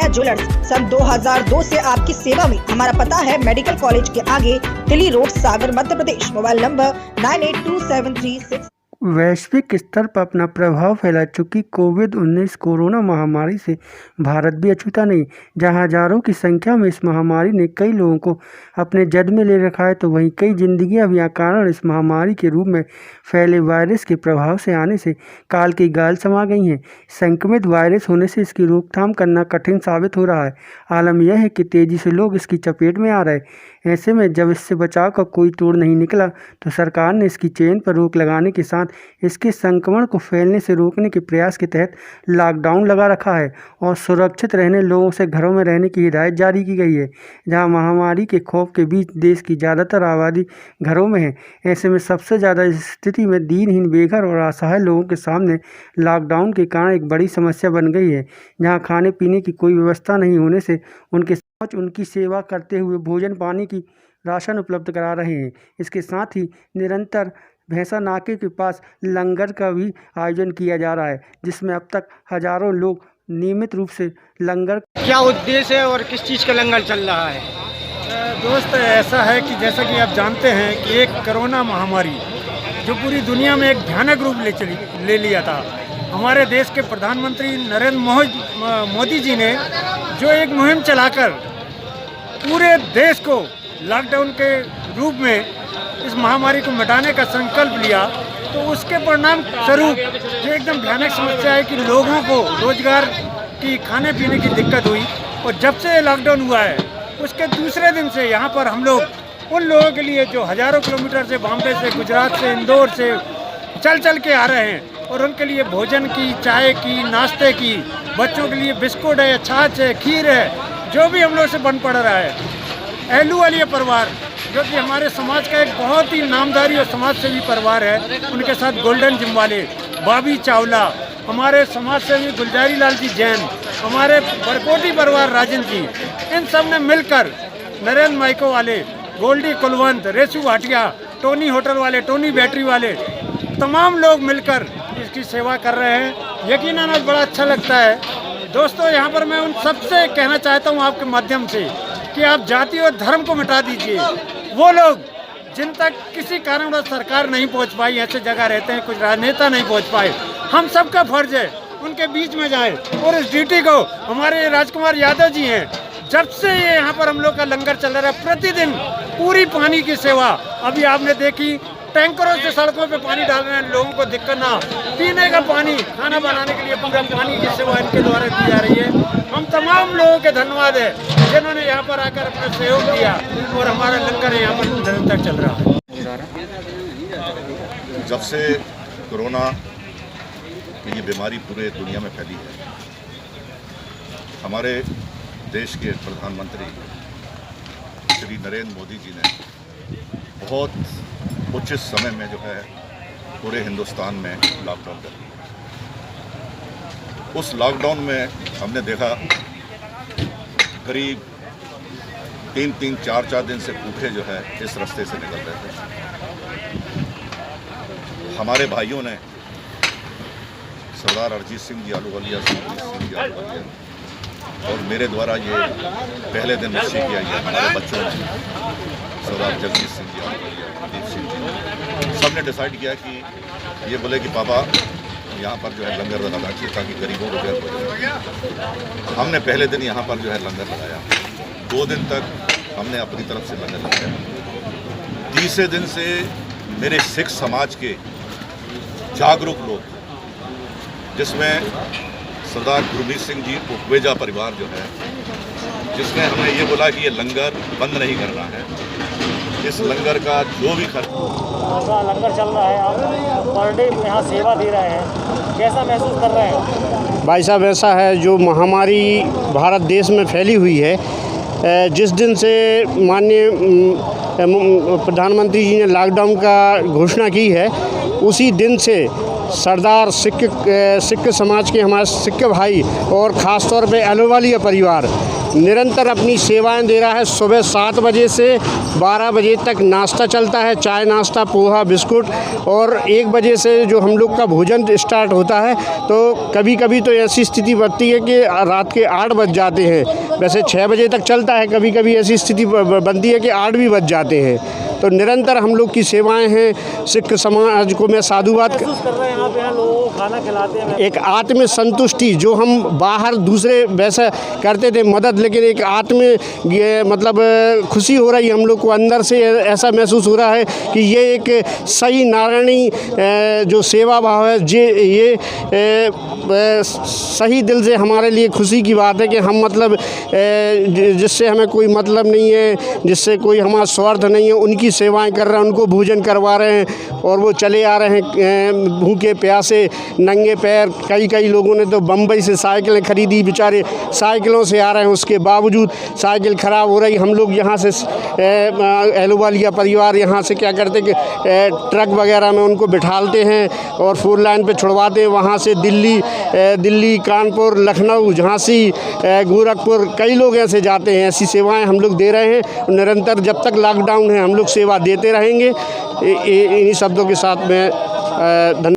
Jewellers सन 2002 से आपकी सेवा में। हमारा पता है मेडिकल कॉलेज के आगे, Delhi road, Sagar, Madhya Pradesh. Mobile number 982736। वैश्विक स्तर पर अपना प्रभाव फैला चुकी कोविड-19 कोरोना महामारी से भारत भी अछूता नहीं। जहां हजारों की संख्या में इस महामारी ने कई लोगों को अपने जद में ले रखा है, तो वहीं कई जिंदगियां भी कारण इस महामारी के रूप में फैले वायरस के प्रभाव से आने से काल की गाल समा गई हैं। संक्रमित वायरस होने से इसकी रोकथाम करना कठिन साबित हो रहा है। आलम यह है कि तेजी से लोग इसकी चपेट में आ रहे। ऐसे में जब इससे बचाव का कोई तोड़ नहीं निकला, तो सरकार ने इसकी चेन पर रोक लगाने के साथ इसके संक्रमण को फैलने से रोकने के प्रयास के तहत लॉकडाउन लगा रखा है और सुरक्षित रहने लोगों से घरों में रहने की हिदायत जारी की गई है। जहां महामारी के खौफ के बीच देश की ज़्यादातर आबादी घरों में है, ऐसे में सबसे ज़्यादा इस स्थिति में दीनहीन, बेघर और असहाय लोगों के सामने लॉकडाउन के कारण एक बड़ी समस्या बन गई है। जहाँ खाने पीने की कोई व्यवस्था नहीं होने से उनकी सेवा करते हुए भोजन पानी की राशन उपलब्ध करा रहे हैं। इसके साथ ही निरंतर भैंसा नाके के पास लंगर का भी आयोजन किया जा रहा है, जिसमें अब तक हजारों लोग नियमित रूप से लंगर। क्या उद्देश्य है और किस चीज़ का लंगर चल रहा है? दोस्त, ऐसा है कि जैसा कि आप जानते हैं कि एक कोरोना महामारी जो पूरी दुनिया में एक भयानक रूप ले लिया था, हमारे देश के प्रधानमंत्री नरेंद्र मोदी जी ने जो एक मुहिम चलाकर पूरे देश को लॉकडाउन के रूप में इस महामारी को मिटाने का संकल्प लिया, तो उसके परिणाम स्वरूप जो एकदम भयानक समस्या है कि लोगों को रोजगार की, खाने पीने की दिक्कत हुई। और जब से लॉकडाउन हुआ है उसके दूसरे दिन से यहाँ पर हम लोग उन लोगों के लिए जो हज़ारों किलोमीटर से, बॉम्बे से, गुजरात से, इंदौर से चल के आ रहे हैं, और उनके लिए भोजन की, चाय की, नाश्ते की, बच्चों के लिए बिस्कुट है, छाछ है, खीर है, जो भी हम लोग से बन पड़ रहा है। अहलूवालिया परिवार जो कि हमारे समाज का एक बहुत ही नामधारी और समाज सेवी परिवार है, उनके साथ गोल्डन जिम्वाले, बॉबी चावला, हमारे समाज सेवी गुलजारी लाल जी जैन, हमारे बरकोटी परिवार राजेंद्र जी, इन सब ने मिलकर नरेंद्र माइको वाले, गोल्डी कुलवंत, रेसू भाटिया, टोनी होटल वाले, टोनी बैटरी वाले, तमाम लोग मिलकर इसकी सेवा कर रहे हैं। यकीनन आज बड़ा अच्छा लगता है। दोस्तों, यहाँ पर मैं उन सबसे कहना चाहता हूँ आपके माध्यम से कि आप जाति और धर्म को मिटा दीजिए। वो लोग जिन तक किसी कारणवश सरकार नहीं पहुँच पाई, ऐसे जगह रहते हैं, कुछ राजनेता नहीं पहुँच पाए, हम सबका फर्ज है उनके बीच में जाए। और इस ड्यूटी को हमारे राजकुमार यादव जी हैं, जब से ये यहाँ पर हम लोग का लंगर चल रहा है, प्रतिदिन पूरी पानी की सेवा, अभी आपने देखी टैंकरों से सड़कों पे पानी डाल रहे हैं, लोगों को दिक्कत ना, पीने का पानी, खाना बनाने के लिए पूरा पानी की सेवा इनके द्वारा दी जा रही है। हम तमाम लोगों के धन्यवाद है जिन्होंने यहाँ पर आकर अपना सहयोग दिया, और हमारा लंगर यहाँ पर निरंतर चल रहा है। जब से कोरोना की ये बीमारी पूरे दुनिया में फैली है, हमारे देश के प्रधानमंत्री श्री नरेंद्र मोदी जी ने बहुत उचित समय में जो है पूरे हिंदुस्तान में लॉकडाउन कर दिया। उस लॉकडाउन में हमने देखा करीब 3-3, 4-4 दिन से भूखे जो है इस रास्ते से निकल रहे थे। हमारे भाइयों ने, सरदार अरिजीत सिंह जी आलूवालिया, और मेरे द्वारा ये पहले दिन निश्चय किया गया, हमारे बच्चों ने, सरदार जगजीत सिंह जी आलूवालिया, दीप सिंह जी, सब ने डिसाइड किया कि ये बोले कि पापा यहाँ पर जो है लंगर लगाना चाहिए ताकि गरीबों को बेहतर हो। हमने पहले दिन यहाँ पर जो है लंगर लगाया, 2 दिन तक हमने अपनी तरफ से लंगर लगाया। तीसरे दिन से मेरे सिख समाज के जागरूक लोग, जिसमें सरदार गुरमीत सिंह जी उपवेजा परिवार जो है, जिसने हमें ये बोला कि ये लंगर बंद नहीं करना है, इस लंगर का जो भी खर्च। लंगर चल रहा है, आप पर डे यहाँ सेवा दे रहे हैं, कैसा महसूस कर रहे हैं? भाई साहब, ऐसा है, जो महामारी भारत देश में फैली हुई है, जिस दिन से माननीय प्रधानमंत्री जी ने लॉकडाउन का घोषणा की है, उसी दिन से सरदार सिख समाज के हमारे सिख भाई और ख़ास तौर पे अहलूवालिया परिवार निरंतर अपनी सेवाएं दे रहा है। सुबह 7 बजे से 12 बजे तक नाश्ता चलता है, चाय नाश्ता, पोहा, बिस्कुट, और 1 बजे से जो हम लोग का भोजन स्टार्ट होता है। तो कभी कभी तो ऐसी स्थिति बनती है कि रात के 8 बज जाते हैं। वैसे 6 बजे तक चलता है, कभी कभी ऐसी स्थिति बनती है कि 8 भी बज जाते हैं। तो निरंतर हम लोग की सेवाएं हैं। सिख समाज को मैं साधुवाद महसूस कर रहे हैं आप यहाँ लोगों को खाना खिलाते हैं? एक आत्म संतुष्टि, जो हम बाहर दूसरे वैसा करते थे मदद, लेकिन एक मतलब खुशी हो रही है हम लोग को अंदर से। ऐसा महसूस हो रहा है कि ये एक सही नारायणी जो सेवा भाव है, ये सही दिल से हमारे लिए खुशी की बात है कि हम मतलब जिससे हमें कोई मतलब नहीं है, जिससे कोई हमारा स्वार्थ नहीं है, उनकी सेवाएं कर रहे हैं, उनको भोजन करवा रहे हैं और वो चले आ रहे हैं भूखे प्यासे नंगे पैर। कई लोगों ने तो बम्बई से साइकिलें खरीदी, बेचारे साइकिलों से आ रहे हैं, उसके बावजूद साइकिल ख़राब हो रही। हम लोग यहाँ से एहलुवालिया परिवार यहाँ से क्या करते कि ट्रक वगैरह में उनको बिठालते हैं और 4 लाइन पे छुड़वाते हैं। वहाँ से दिल्ली, कानपुर, लखनऊ, झांसी, गोरखपुर, कई लोग ऐसे जाते हैं। ऐसी सेवाएं हम लोग दे रहे हैं निरंतर। जब तक लॉकडाउन है हम लोग सेवा देते रहेंगे। इन्हीं शब्दों के साथ मैं धन्यवाद।